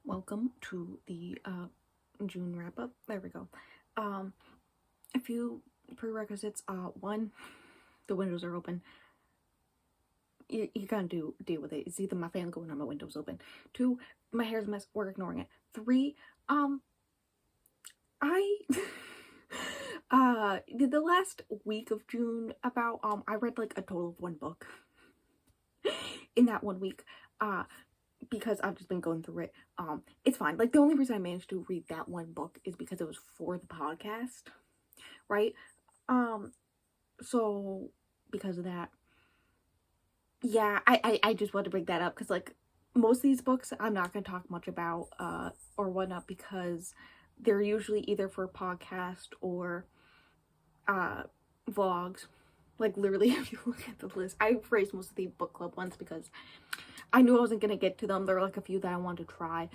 welcome to the June wrap up. There we go. A few prerequisites. One, the windows are open. You gotta deal with it. It's either my fan going or my windows open. Two, my hair's a mess. We're ignoring it. Three, I the last week of June about I read like a total of one book in that 1 week. Because I've just been going through it. It's fine. Like the only reason I managed to read that one book is because it was for the podcast, right? So because of that, yeah, I just wanted to bring that up because like most of these books I'm not gonna talk much about or whatnot because they're usually either for podcast or vlogs. Like literally, if you look at the list, I phrased most of the book club ones because I knew I wasn't gonna get to them. There were like a few that I wanted to try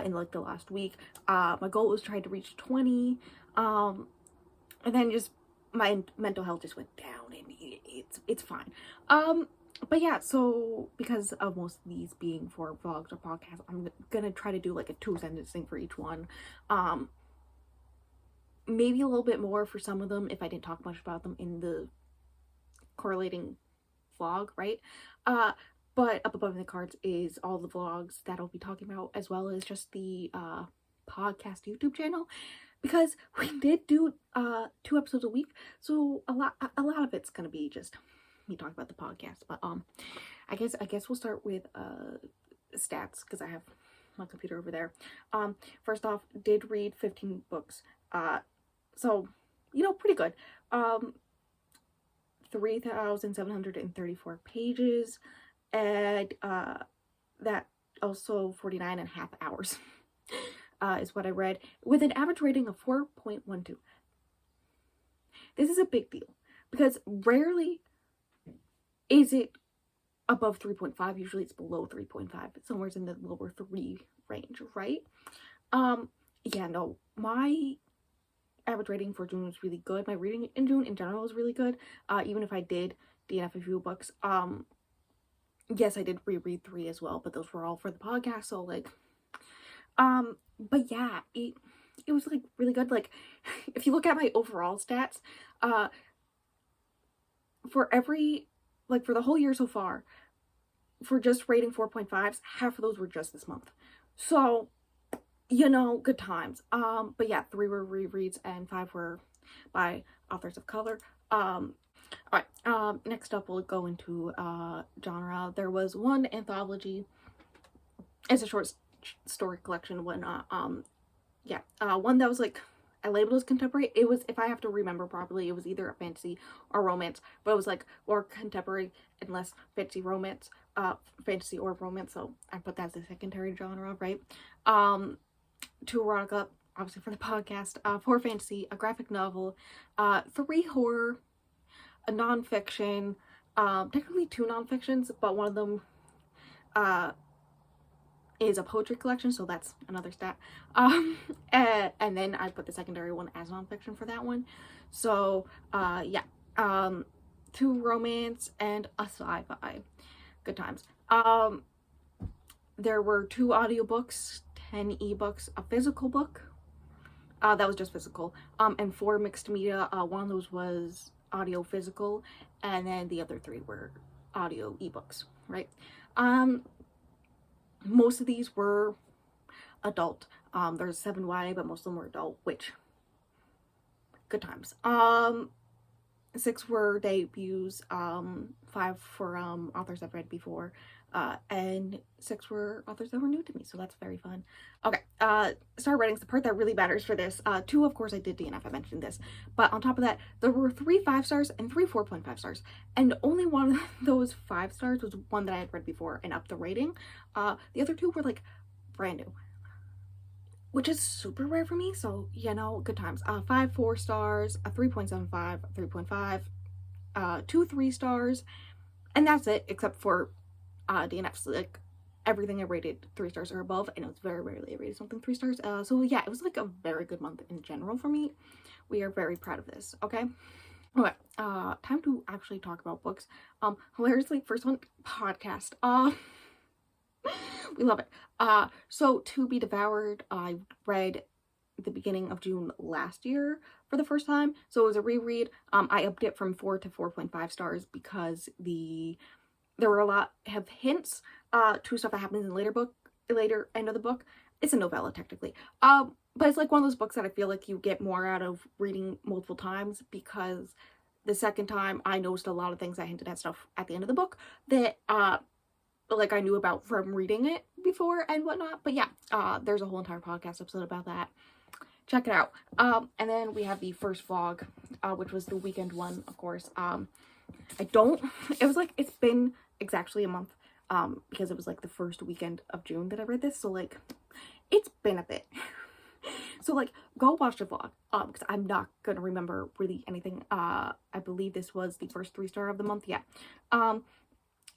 in like the last week. My goal was trying to reach 20, and then just my mental health just went down, and it's fine. But yeah, so because of most of these being for vlogs or podcasts, I'm gonna try to do like a 2 sentence thing for each one. Maybe a little bit more for some of them if I didn't talk much about them in the correlating vlog, right? But up above in the cards is all the vlogs that I'll be talking about, as well as just the podcast YouTube channel, because we did do 2 episodes a week, so a lot of it's gonna be just me talking about the podcast. But I guess we'll start with stats because I have my computer over there. First off, did read 15 books. So pretty good. 3,734 pages, and that also 49 and a half hours is what I read, with an average rating of 4.12. This is a big deal because rarely is it above 3.5. Usually it's below 3.5. It's somewhere in the lower 3 range, right? Yeah, no, my average rating for June was really good. My reading in June in general was really good. Even if I did DNF a few books. Yes, I did reread 3 as well, but those were all for the podcast. So like, but yeah, it was like really good. Like, if you look at my overall stats, for the whole year so far, for just rating 4.5s, half of those were just this month. So good times. But yeah, 3 were rereads and 5 were by authors of color. All right. Next up, we'll go into genre. There was one anthology. It's a short story collection, whatnot. One that was like I labeled as contemporary. It was, if I have to remember properly, it was either a fantasy or romance, but it was like more contemporary and less fantasy romance. Fantasy or romance. So I put that as a secondary genre, right? 2 erotica, obviously for the podcast, 4 fantasy, a graphic novel, 3 horror, a nonfiction, technically 2 nonfictions, but one of them is a poetry collection, so that's another stat. And then I put the secondary one as nonfiction for that one. So yeah, 2 romance and a sci-fi. Good times. There were 2 audiobooks, 10 ebooks, a physical book. That was just physical. And 4 mixed media. One of those was audio physical, and then the other 3 were audio ebooks, right? Most of these were adult. There's 7 YA, but most of them were adult, which good times. 6 were debuts, 5 for authors I've read before, and 6 were authors that were new to me, so that's very fun. Okay, star ratings, the part that really matters for this. 2, of course, I did DNF, I mentioned this, but on top of that, there were 3 5 stars and 3 4.5 stars, and only one of those 5 stars was one that I had read before and upped the rating. The other 2 were like brand new, which is super rare for me, so good times. 5 4 stars, a 3.75, a 3.5, 2 3 stars, and that's it, except for DNFs. Like everything I rated 3 stars or above, and it was very rarely I rated something 3 stars. So yeah, it was like a very good month in general for me. We are very proud of this. Okay. Time to actually talk about books. Hilariously, first one, podcast. We love it. So To Be Devoured, I read the beginning of June last year for the first time, so it was a reread. I upped it from 4 to 4.5 stars because there were a lot of hints to stuff that happens in later end of the book. It's a novella technically, but it's like one of those books that I feel like you get more out of reading multiple times, because the second time I noticed a lot of things that hinted at stuff at the end of the book that like I knew about from reading it before and whatnot. But yeah, there's a whole entire podcast episode about that. Check it out. And then we have the first vlog, which was the weekend one, of course. It's been exactly a month, because it was like the first weekend of June that I read this, so like it's been a bit. So like go watch the vlog, because I'm not gonna remember really anything. I believe this was the first 3-star of the month. Yeah.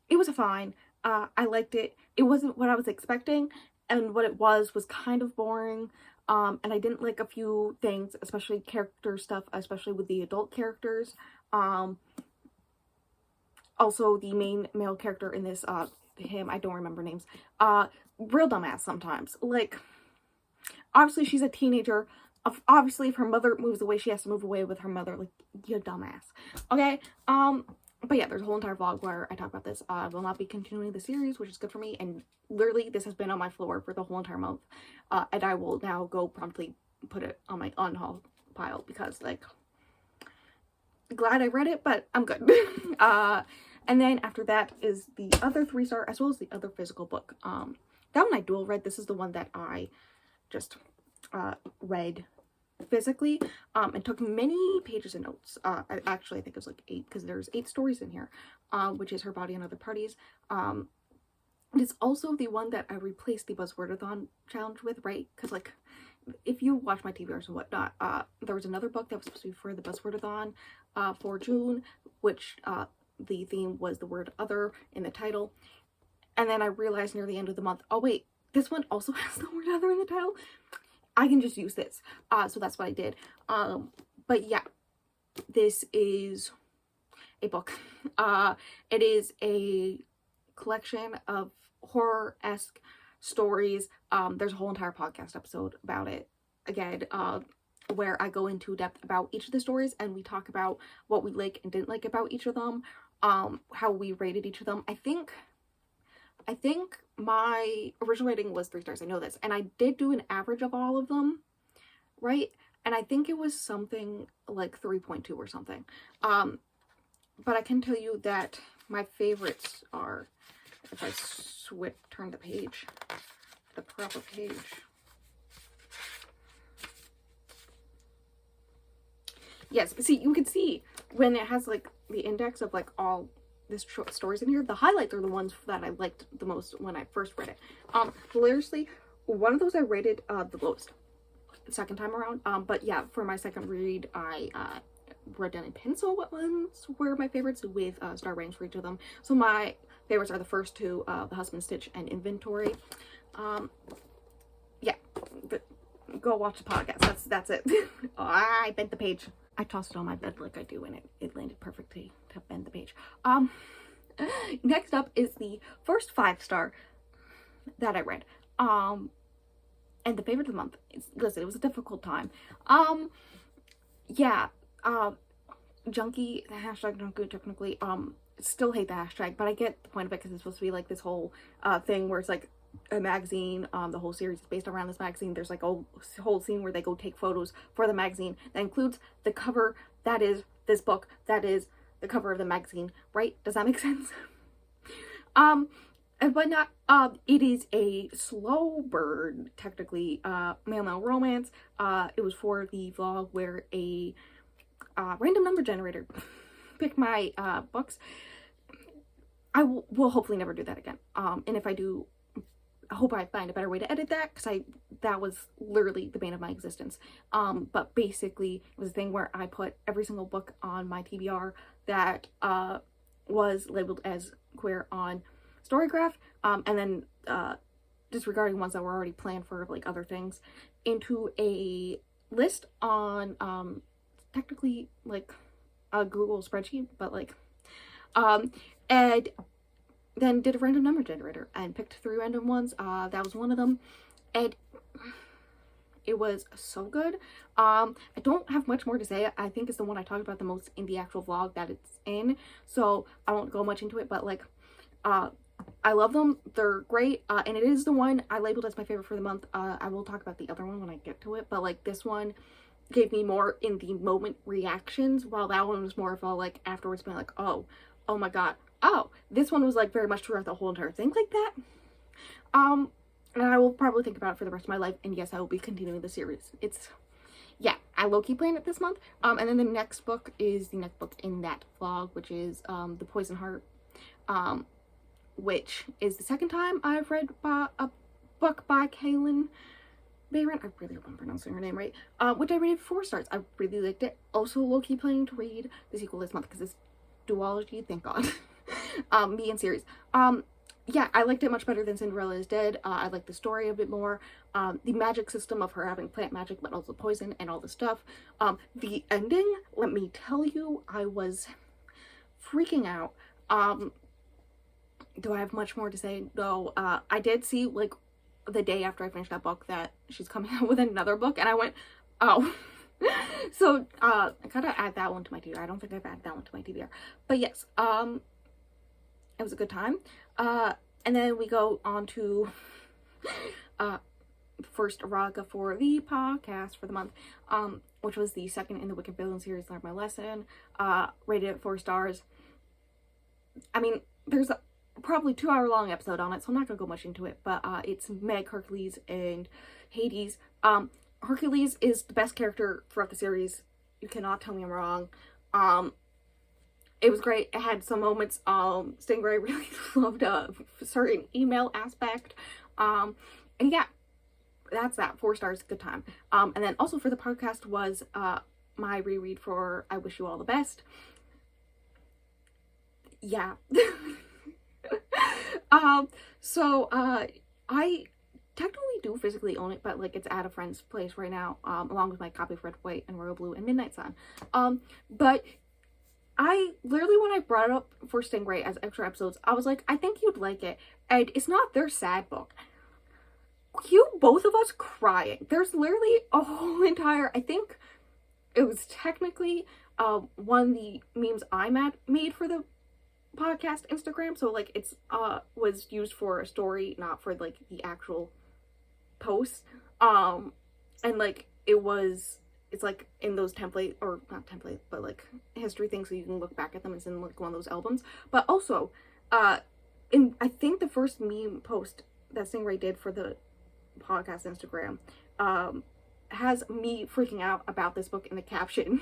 It was fine. I liked it. It wasn't what I was expecting, and what it was kind of boring. And I didn't like a few things, especially character stuff, especially with the adult characters. Also the main male character in this, him, I don't remember names, real dumbass sometimes. Like, obviously she's a teenager. Obviously if her mother moves away, she has to move away with her mother. Like, you dumbass. Okay, but yeah, there's a whole entire vlog where I talk about this. I will not be continuing the series, which is good for me, and literally this has been on my floor for the whole entire month, and I will now go promptly put it on my unhaul pile, because like, glad I read it, but I'm good. And then after that is the other 3-star, as well as the other physical book. That one I dual read. This is the one that I just read physically, and took many pages of notes. I think it was like 8, because there's 8 stories in here, which is Her Body and Other Parties. It's also the one that I replaced the Buzzwordathon challenge with, right? Because like, if you watch my TBRs and whatnot, there was another book that was supposed to be for the Buzzwordathon for June, which the theme was the word other in the title. And then I realized near the end of the month, oh wait, this one also has the word other in the title. I can just use this. So that's what I did. But yeah, this is a book. It is a collection of horror-esque stories. There's a whole entire podcast episode about it, again, where I go into depth about each of the stories, and we talk about what we like and didn't like about each of them, how we rated each of them. I think my original rating was 3 stars. I know this, and I did do an average of all of them, right? And I think it was something like 3.2 or something. But I can tell you that my favorites are, if I turn the page, the proper page. Yes, see, you can see when it has like the index of like all this stories in here, the highlights are the ones that I liked the most when I first read it. Hilariously, one of those I rated the lowest the second time around. But yeah, for my second read, I wrote down in pencil what ones were my favorites, with star ratings for each of them. So my favorites are the first two, The Husband Stitch and Inventory. Yeah, but go watch the podcast. That's it. Oh, I bent the page. I tossed it on my bed like I do, and it landed perfectly to bend the page. Next up is the first 5-star that I read. And the favorite of the month. Listen, it was a difficult time. Yeah. Junkie, the hashtag junkie technically, still hate the hashtag, but I get the point of it, because it's supposed to be like this whole thing where it's like a magazine. The whole series is based around this magazine. There's like a whole scene where they go take photos for the magazine that includes the cover that is this book, that is the cover of the magazine, right? Does that make sense? But not, it is a slow burn, technically, male-male romance. It was for the vlog where a random number generator picked my books. I will hopefully never do that again. And if I do, I hope I find a better way to edit that, because that was literally the bane of my existence. But basically, it was a thing where I put every single book on my TBR that was labeled as queer on Storygraph, and then disregarding ones that were already planned for like other things, into a list on technically like a Google spreadsheet, but like and then did a random number generator and picked 3 random ones. That was one of them, and it was so good. I don't have much more to say. I think it's the one I talked about the most in the actual vlog that it's in, so I won't go much into it, but like, I love them. They're great, and it is the one I labeled as my favorite for the month. I will talk about the other one when I get to it, but like, this one gave me more in the moment reactions, while that one was more of a like afterwards being like, oh my god, oh, this one was like very much throughout the whole entire thing like that. And I will probably think about it for the rest of my life, and yes, I will be continuing the series. It's, yeah, I low-key plan it this month. And then the next book is the next book in that vlog, which is The Poison Heart, which is the second time I've read a book by Kalynn Bayron. I really hope I'm pronouncing her name right. Which I rated 4 stars. I really liked it. Also low-key planning to read the sequel this month, because it's duology, thank god. Me and series. Yeah, I liked it much better than Cinderella is Dead. I liked the story a bit more. The magic system of her having plant magic, but also poison and all the stuff. The ending, let me tell you, I was freaking out. Do I have much more to say? No. I did see, like, the day after I finished that book that she's coming out with another book, and I went, oh. So, I gotta add that one to my TBR. I don't think I've added that one to my TBR. But yes, it was a good time. And then we go on to first erotica for the podcast for the month, which was the second in the Wicked Villain series, Learn My Lesson, rated at 4 stars. I mean, there's a probably 2-hour long episode on it, so I'm not gonna go much into it, but it's Meg, Hercules, and Hades. Hercules is the best character throughout the series. You cannot tell me I'm wrong. It was great. It had some moments. Stingray really loved a certain email aspect. And yeah, that's that. 4 stars, good time. And then also for the podcast was my reread for I Wish You All the Best. Yeah. So I technically do physically own it, but like it's at a friend's place right now, along with my copy of Red, White, and Royal Blue and Midnight Sun. But I literally, when I brought it up for Stingray as extra episodes, I was like, I think you'd like it. And it's not their sad book. Cue both of us crying. There's literally a whole entire, I think it was technically one of the memes I made for the podcast Instagram. So like it's was used for a story, not for like the actual post. And like it's like in those template, or not template, but like history things, so you can look back at them. It's in like one of those albums. But also, in I think the first meme post that Stingray did for the podcast Instagram, has me freaking out about this book in the caption.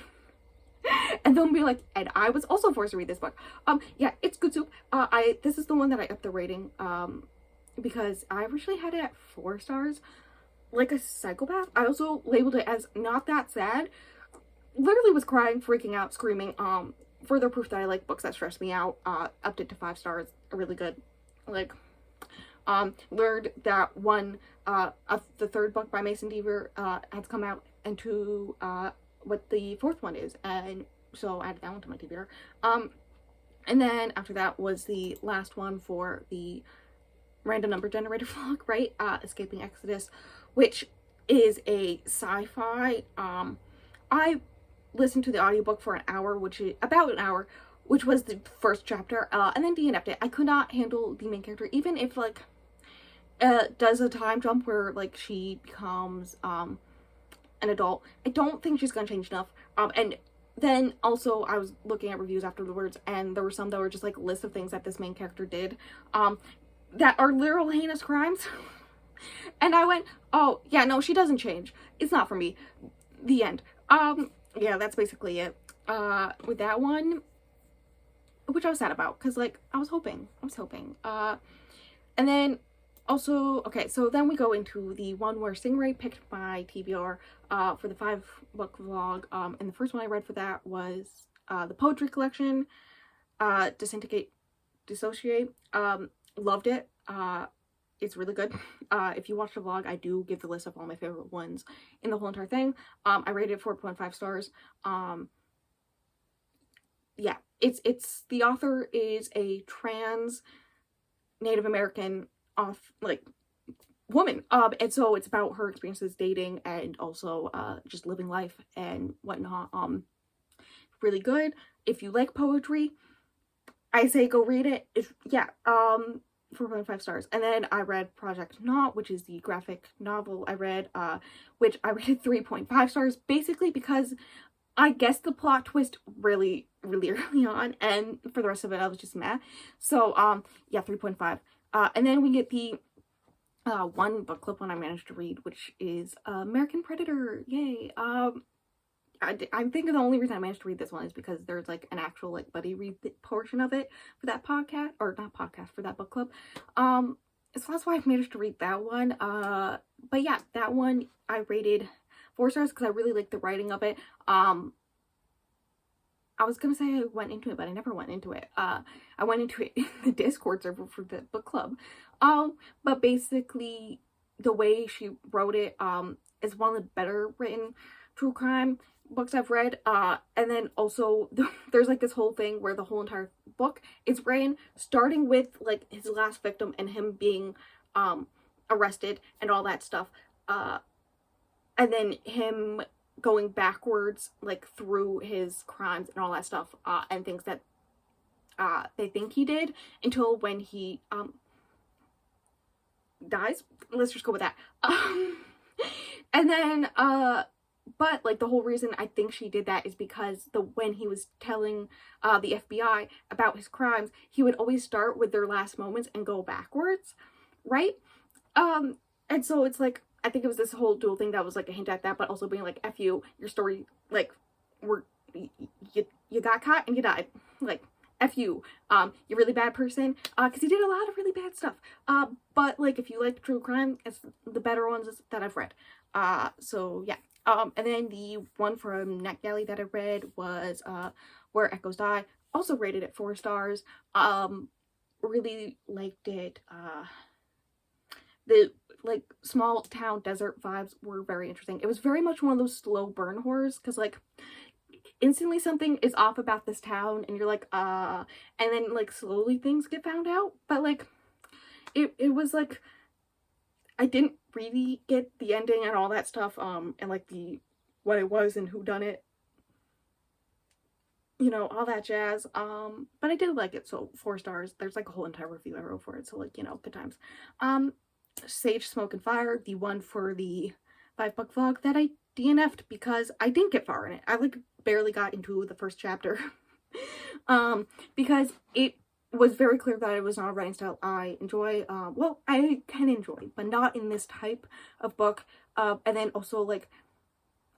And they'll be like, and I was also forced to read this book. Yeah, it's good soup. This is the one that I upped the rating, because I originally had it at 4 stars. Like a psychopath. I also labeled it as not that sad. Literally was crying, freaking out, screaming. Further proof that I like books that stress me out. Upped it to 5 stars. Really good. Like, learned that one of the 3rd book by Mason Deaver has come out, and to what the 4th one is, and so I added that one to my TBR. And then after that was the last one for the random number generator vlog, right? Escaping Exodus, which is a sci-fi. I listened to the audiobook for an hour, which is about an hour, which was the first chapter, and then DNF'd it. I could not handle the main character, even if like does a time jump where like she becomes an adult. I don't think she's gonna change enough. And then also I was looking at reviews afterwards, and there were some that were just like lists of things that this main character did that are literal heinous crimes. And I went, oh yeah, no, she doesn't change. It's not for me. The end. Yeah, that's basically it with that one, which I was sad about, because like I was hoping. And then also, okay, so then we go into the one where Stingray picked my TBR for the 5-book vlog. And the first one I read for that was the poetry collection, Dissociate. Loved it. It's really good. If you watch the vlog, I do give the list of all my favorite ones in the whole entire thing. I rated it 4.5 stars. Yeah, it's the author is a trans Native American like woman. And so it's about her experiences dating and also just living life and whatnot. Really good. If you like poetry, I say go read it. If yeah, 4.5 stars. And then I read Project Knot, which is the graphic novel I read, which I rated 3.5 stars, basically because I guessed the plot twist really, really early on, and for the rest of it, I was just mad. So, yeah, 3.5. And then we get the one book club one I managed to read, which is American Predator. Yay! I'm thinking the only reason I managed to read this one is because there's like an actual like buddy read portion of it for that podcast, or not podcast, for that book club. So that's why I've managed to read that one. But yeah, that one I rated 4 stars because I really like the writing of it. I was gonna say I went into it, but I never went into it. I went into it in the Discord server for the book club. But basically the way she wrote it is one of the better written true crime books I've read. And then also there's like this whole thing where the whole entire book is written starting with like his last victim and him being arrested and all that stuff. And then him going backwards like through his crimes and all that stuff, and things that they think he did until when he dies. Let's just go with that. And then but like the whole reason I think she did that is because when he was telling the FBI about his crimes, he would always start with their last moments and go backwards, right? And so it's like, I think it was this whole dual thing that was like a hint at that, but also being like, F you, your story, like, you got caught and you died. Like, F you, you're a really bad person, because he did a lot of really bad stuff. But like, if you like true crime, it's the better ones that I've read. So yeah. And then the one from NetGalley that I read was, Where Echoes Die, also rated at 4 stars. Really liked it. The like small town desert vibes were very interesting. It was very much one of those slow burn horrors, because like instantly something is off about this town and you're like and then like slowly things get found out, but like it was like I didn't really get the ending and all that stuff, and like the what it was and who done it, you know, all that jazz. But I did like it, so 4 stars. There's like a whole entire review I wrote for it, so like, you know, good times. Sage, Smoke, and Fire, the one for the 5-book vlog that I DNF'd because I didn't get far in it. I like barely got into the first chapter. Because it was very clear that it was not a writing style I enjoy. Well, I can enjoy, but not in this type of book. And then also like,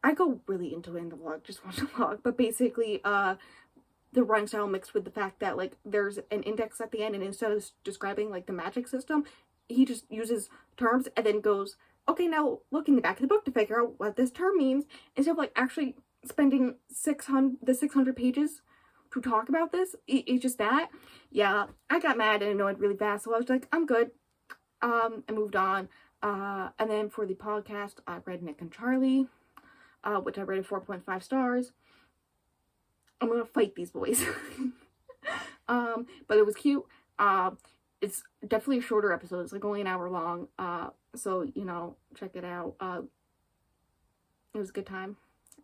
I go really into it in the vlog, just watch the vlog, but basically, the writing style mixed with the fact that like there's an index at the end, and instead of describing like the magic system, he just uses terms and then goes, okay, now look in the back of the book to figure out what this term means, instead of like actually spending 600 pages to talk about this. It's just that. Yeah, I got mad and annoyed really fast, so I was like, I'm good. I moved on. And then for the podcast, I read Nick and Charlie, which I rated 4.5 stars. I'm gonna fight these boys. But it was cute. It's definitely a shorter episode. It's like only an hour long. So, you know, check it out. It was a good time.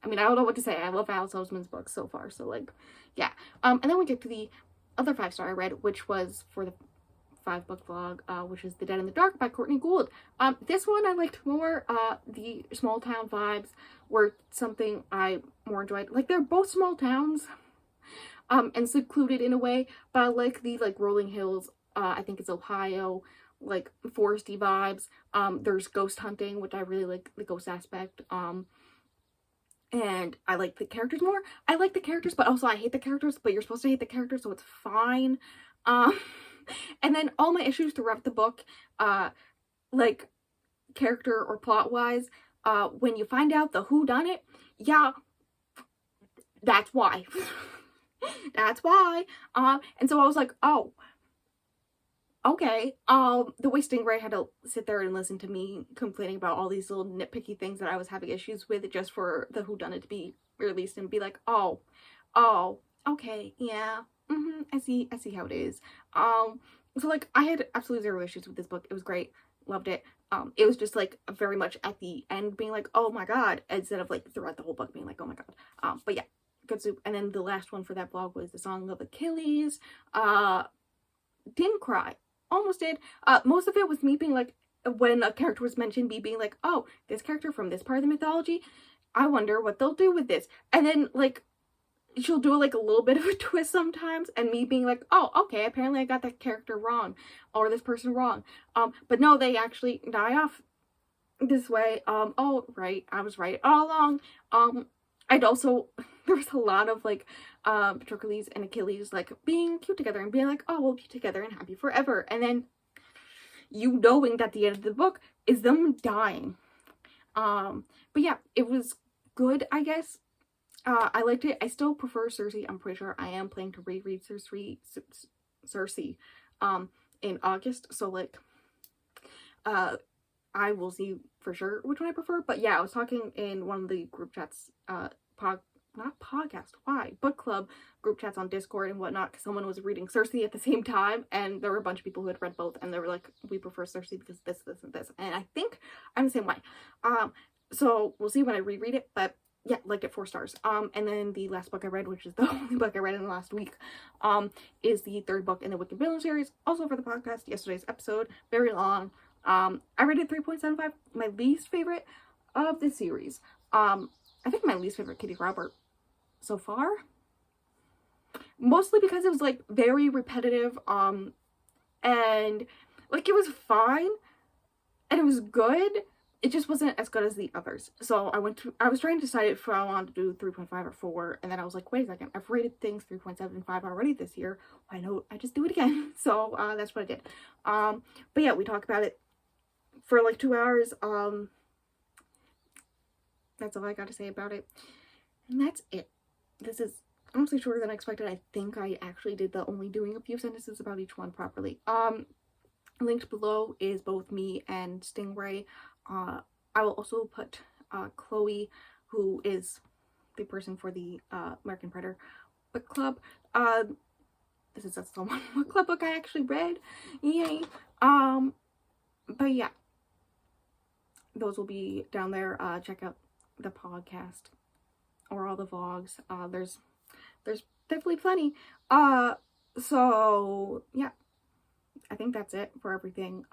I mean, I don't know what to say. I love Alice Oseman's books so far. So, like, yeah. And then we get to the other 5-star I read, which was for the 5-book vlog, which is The Dead in the Dark by Courtney Gould. This one I liked more. The small town vibes were something I more enjoyed. Like, they're both small towns, and secluded in a way, but I like the, like, rolling hills. I think it's Ohio, like, foresty vibes. There's ghost hunting, which I really like the ghost aspect. And I like the characters more. I like the characters, but also I hate the characters, but you're supposed to hate the characters, so it's fine. And then all my issues throughout the book, like, character or plot-wise, when you find out the whodunit, yeah, that's why. That's why. And so I was like, oh, okay. The way Stingray had to sit there and listen to me complaining about all these little nitpicky things that I was having issues with just for the whodunit to be released and be like, oh, okay, yeah, I see how it is. So like I had absolutely zero issues with this book. It was great. Loved it. It was just like very much at the end being like, oh my god, instead of like throughout the whole book being like, oh my god. But yeah, good soup. And then the last one for that vlog was the Song of Achilles. Didn't cry. Almost did. Most of it was me being like, when a character was mentioned, me being like, oh, this character from this part of the mythology, I wonder what they'll do with this. And then like she'll do like a little bit of a twist sometimes, and me being like, oh, okay, apparently I got that character wrong or this person wrong. But no, they actually die off this way. Oh right, I was right all along. I'd also there was a lot of like Patroclus and Achilles like being cute together and being like, oh, we'll be together and happy forever, and then you knowing that the end of the book is them dying. But yeah, it was good, I guess. I liked it. I still prefer Circe. I'm pretty sure I am planning to reread Circe in August. So like I will see for sure which one I prefer. But yeah, I was talking in one of the group chats, book club group chats on Discord and whatnot, because someone was reading Circe at the same time, and there were a bunch of people who had read both, and they were like, we prefer Circe because this, and this. And I think I'm the same way. So we'll see when I reread it, but yeah, liked it 4 stars. And then the last book I read, which is the only book I read in the last week, is the 3rd book in the Wicked Villain series, also for the podcast, yesterday's episode, very long. I rated 3.75, my least favorite of the series. I think my least favorite Kitty Robert so far, mostly because it was like very repetitive, and like it was fine, and it was good, it just wasn't as good as the others. So I was trying to decide if I wanted to do 3.5 or 4, and then I was like, wait a second, I've rated things 3.75 already this year, why don't I just do it again? So that's what I did. But yeah, we talked about it for like 2 hours. That's all I got to say about it, and that's it. This is honestly shorter than I expected. I think I actually did the only doing a few sentences about each one properly. Linked below is both me and Stingray. I will also put Chloe, who is the person for the American Predator book club. This is the one book club book I actually read. Yay. But yeah, those will be down there. Check out the podcast or all the vlogs. There's definitely plenty. So yeah, I think that's it for everything.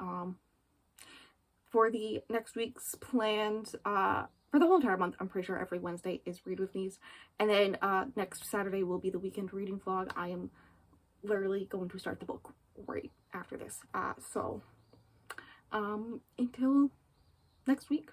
For the next week's plans, for the whole entire month, I'm pretty sure every Wednesday is Read With Me's, and then next Saturday will be the weekend reading vlog. I am literally going to start the book right after this. So until next week.